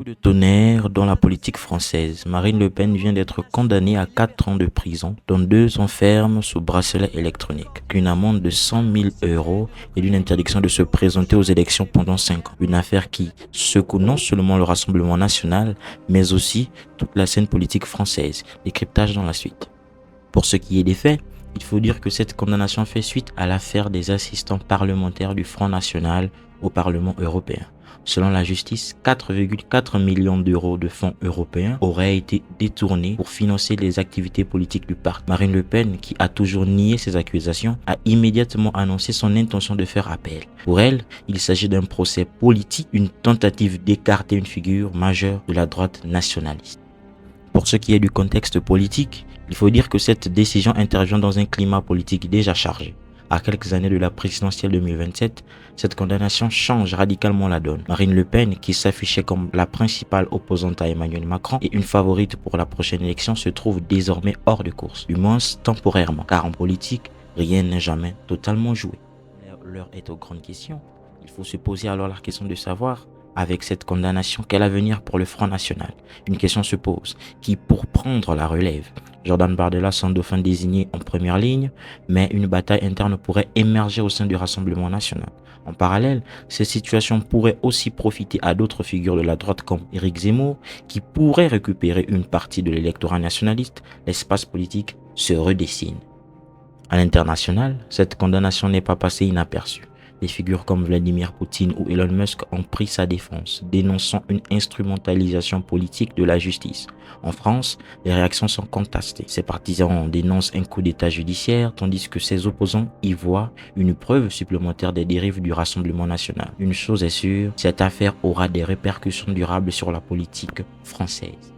de tonnerre dans la politique française. Marine Le Pen vient d'être condamnée à 4 ans de prison, dont 2 ans fermes sous bracelet électronique, qu'une amende de 100 000 € et d'une interdiction de se présenter aux élections pendant 5 ans. Une affaire qui secoue non seulement le Rassemblement national, mais aussi toute la scène politique française. Décryptage dans la suite. Pour ce qui est des faits, il faut dire que cette condamnation fait suite à l'affaire des assistants parlementaires du Front National au Parlement européen. Selon la justice, 4,4 millions d'euros de fonds européens auraient été détournés pour financer les activités politiques du parti. Marine Le Pen, qui a toujours nié ces accusations, a immédiatement annoncé son intention de faire appel. Pour elle, il s'agit d'un procès politique, une tentative d'écarter une figure majeure de la droite nationaliste. Pour ce qui est du contexte politique, il faut dire que cette décision intervient dans un climat politique déjà chargé. À quelques années de la présidentielle 2027, cette condamnation change radicalement la donne. Marine Le Pen, qui s'affichait comme la principale opposante à Emmanuel Macron et une favorite pour la prochaine élection, se trouve désormais hors de course, du moins temporairement, car en politique, rien n'est jamais totalement joué. L'heure est aux grandes questions. Il faut se poser alors la question de savoir, avec cette condamnation, quel avenir pour le Front National? Une question se pose. Qui pour prendre la relève? Jordan Bardella sans dauphin désigné en première ligne, mais une bataille interne pourrait émerger au sein du Rassemblement national. En parallèle, cette situation pourrait aussi profiter à d'autres figures de la droite comme Éric Zemmour, qui pourrait récupérer une partie de l'électorat nationaliste. L'espace politique se redessine. À l'international, cette condamnation n'est pas passée inaperçue. Des figures comme Vladimir Poutine ou Elon Musk ont pris sa défense, dénonçant une instrumentalisation politique de la justice. En France, les réactions sont contrastées. Ses partisans dénoncent un coup d'état judiciaire, tandis que ses opposants y voient une preuve supplémentaire des dérives du Rassemblement national. Une chose est sûre, cette affaire aura des répercussions durables sur la politique française.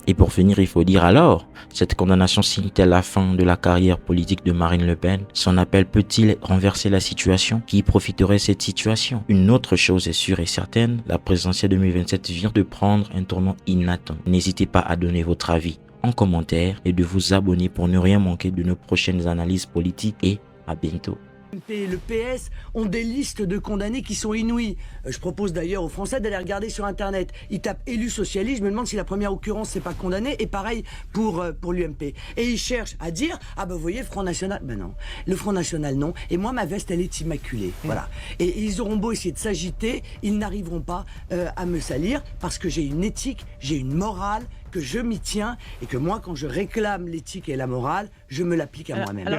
Et pour finir, il faut dire alors, cette condamnation signe-t-elle la fin de la carrière politique de Marine Le Pen? Son appel peut-il renverser la situation? Qui profiterait de cette situation? Une autre chose est sûre et certaine, la présidentielle 2027 vient de prendre un tournant inattendu. N'hésitez pas à donner votre avis en commentaire et de vous abonner pour ne rien manquer de nos prochaines analyses politiques et à bientôt. Et le PS ont des listes de condamnés qui sont inouïes. Je propose d'ailleurs aux Français d'aller regarder sur Internet. Ils tapent élu socialiste, je me demande si la première occurrence c'est pas condamné, et pareil pour l'UMP. Et ils cherchent à dire, ah ben vous voyez, le Front National, ben non. Le Front National non, et moi ma veste elle est immaculée. Voilà. Et ils auront beau essayer de s'agiter, ils n'arriveront pas à me salir, parce que j'ai une éthique, j'ai une morale, que je m'y tiens, et que moi quand je réclame l'éthique et la morale, je me l'applique à moi-même.